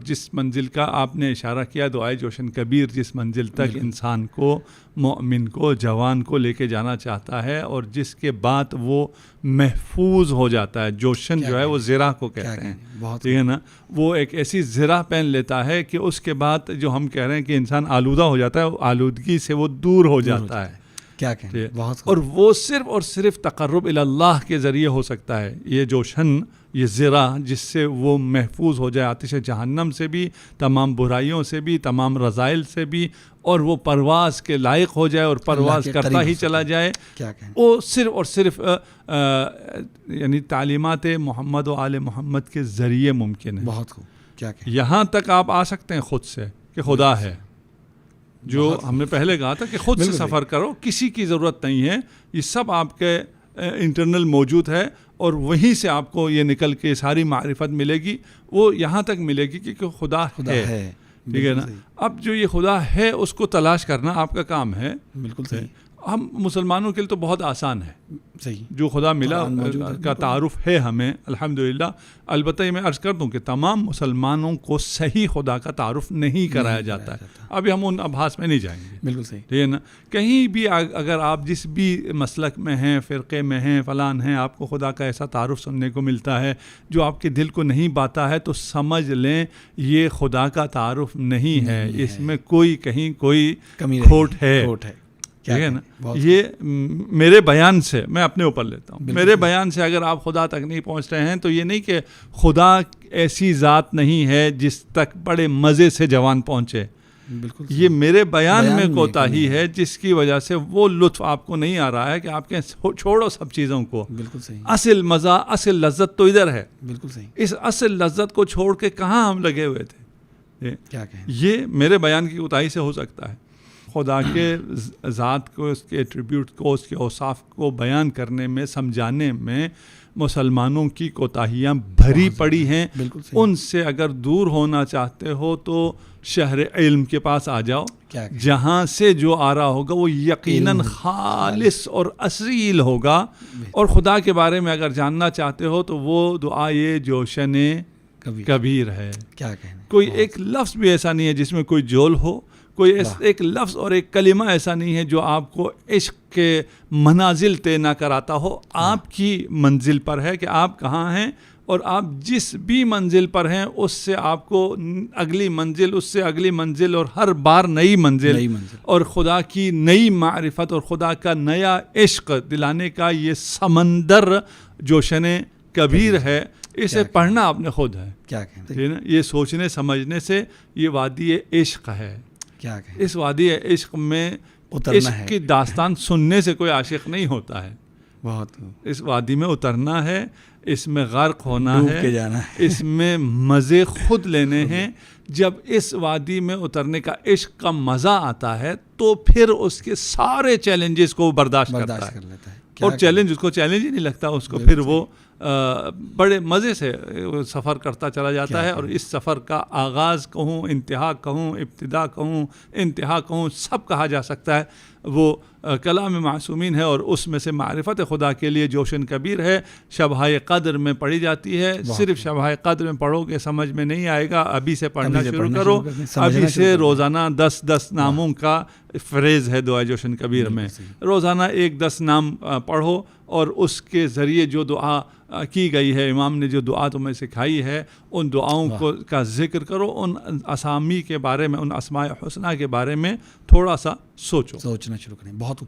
جس منزل کا آپ نے اشارہ کیا دعائے جوشن کبیر، جس منزل تک انسان کو، مومن کو، جوان کو لے کے جانا چاہتا ہے، اور جس کے بعد وہ محفوظ ہو جاتا ہے. جوشن جو ہے وہ زرہ کو کہتے ہیں، ٹھیک ہے نا. وہ ایک ایسی زرہ پہن لیتا ہے کہ اس کے بعد جو ہم کہہ رہے ہیں کہ انسان آلودہ ہو جاتا ہے، آلودگی سے وہ دور ہو جاتا ہے. کیا کہیں، اور وہ صرف اور صرف تقرب اللہ کے ذریعے ہو سکتا ہے. یہ جوشن، یہ زرہ جس سے وہ محفوظ ہو جائے آتش جہنم سے بھی، تمام برائیوں سے بھی، تمام رذائل سے بھی، اور وہ پرواز کے لائق ہو جائے اور پرواز کرتا ہی چلا جائے. وہ صرف اور صرف یعنی تعلیمات محمد و آل محمد کے ذریعے ممکن ہے. بہت خوب. کیا کہیں، یہاں تک آپ آ سکتے ہیں خود سے کہ خدا ہے، جو ہم نے پہلے کہا تھا کہ خود سے سفر کرو، کسی کی ضرورت نہیں ہے. یہ سب آپ کے انٹرنل موجود ہے، اور وہیں سے آپ کو یہ نکل کے ساری معرفت ملے گی. وہ یہاں تک ملے گی کہ خدا ہے. ٹھیک ہے نا. اب جو یہ خدا ہے اس کو تلاش کرنا آپ کا کام ہے. بالکل صحیح. ہم مسلمانوں کے لیے تو بہت آسان ہے. صحیح. جو خدا ملا کا تعارف ہے ہمیں الحمدللہ. البتہ یہ میں عرض کر دوں کہ تمام مسلمانوں کو صحیح خدا کا تعارف نہیں کرایا جاتا ہے. ابھی ہم ان ابحاث میں نہیں جائیں گے. بالکل صحیح. ٹھیک ہے نا. کہیں بھی اگر آپ جس بھی مسلک میں ہیں، فرقے میں ہیں، فلان ہیں، آپ کو خدا کا ایسا تعارف سننے کو ملتا ہے جو آپ کے دل کو نہیں باتا ہے، تو سمجھ لیں یہ خدا کا تعارف نہیں ہے. اس میں کوئی کہیں کوئی کھوٹ ہے. ٹھیک ہے نا. یہ میرے بیان سے میں اپنے اوپر لیتا ہوں. میرے بیان سے اگر آپ خدا تک نہیں پہنچ رہے ہیں تو یہ نہیں کہ خدا ایسی ذات نہیں ہے جس تک بڑے مزے سے جوان پہنچے. بالکل. یہ میرے بیان میں کوتاہی ہے جس کی وجہ سے وہ لطف آپ کو نہیں آ رہا ہے کہ آپ کے چھوڑو سب چیزوں کو. بالکل صحیح. اصل مزہ، اصل لذت تو ادھر ہے. بالکل صحیح. اس اصل لذت کو چھوڑ کے کہاں ہم لگے ہوئے تھے. کیا کہیں، یہ میرے بیان کی کوتاہی سے ہو سکتا ہے. خدا کے ذات کو، اس کے ایٹریبیوٹ کو، اس کے اوصاف کو بیان کرنے میں، سمجھانے میں مسلمانوں کی کوتاہیاں بھری پڑی ہیں. ان سے اگر دور ہونا چاہتے ہو تو شہر علم کے پاس آ جاؤ، جہاں سے جو آ رہا ہوگا وہ یقیناً خالص اور اصیل ہوگا. اور خدا کے بارے میں اگر جاننا چاہتے ہو تو وہ دعائے جوشن کبیر ہے. کیا کہنا. کوئی ایک لفظ بھی ایسا نہیں ہے جس میں کوئی جول ہو. کوئی ایک لفظ اور ایک کلمہ ایسا نہیں ہے جو آپ کو عشق کے منازل طے نہ کراتا ہو. آپ کی منزل پر ہے کہ آپ کہاں ہیں، اور آپ جس بھی منزل پر ہیں اس سے آپ کو اگلی منزل، اس سے اگلی منزل، اور ہر بار نئی منزل اور خدا کی نئی معرفت اور خدا کا نیا عشق دلانے کا یہ سمندر جوشن کبیر ہے. اسے پڑھنا آپ نے خود ہے. کیا کہتے ہیں. یہ سوچنے سمجھنے سے یہ وادی عشق ہے. اس وادی عشق میں عشق کی داستان سننے سے کوئی عاشق نہیں ہوتا ہے. بہت. اس وادی میں اترنا ہے، اس میں غرق ہونا ہے، اس میں مزے خود لینے ہیں. جب اس وادی میں اترنے کا عشق کا مزہ آتا ہے تو پھر اس کے سارے چیلنجز کو برداشت کرتا ہے. اور چیلنج اس کو چیلنج ہی نہیں لگتا، اس کو پھر وہ بڑے مزے سے سفر کرتا چلا جاتا ہے. اور اس سفر کا آغاز کہوں، انتہا کہوں، ابتدا کہوں، انتہا کہوں، سب کہا جا سکتا ہے. وہ کلام معصومین ہے، اور اس میں سے معرفت خدا کے لیے جوشن کبیر ہے. شبہ قدر میں پڑھی جاتی ہے. صرف شبہ قدر میں پڑھو گے سمجھ میں نہیں آئے گا. ابھی سے پڑھنا شروع کرو. ابھی سے روزانہ 10 ناموں کا فریز ہے دعا جوشن کبیر میں. روزانہ 1-10 نام پڑھو، اور اس کے ذریعے جو دعا کی گئی ہے، امام نے جو دعا تمہیں سکھائی ہے، ان دعاؤں کا ذکر کرو. ان اسامی کے بارے میں، ان اسماء حسنہ کے بارے میں تھوڑا سا سوچنا شروع کریں. بہت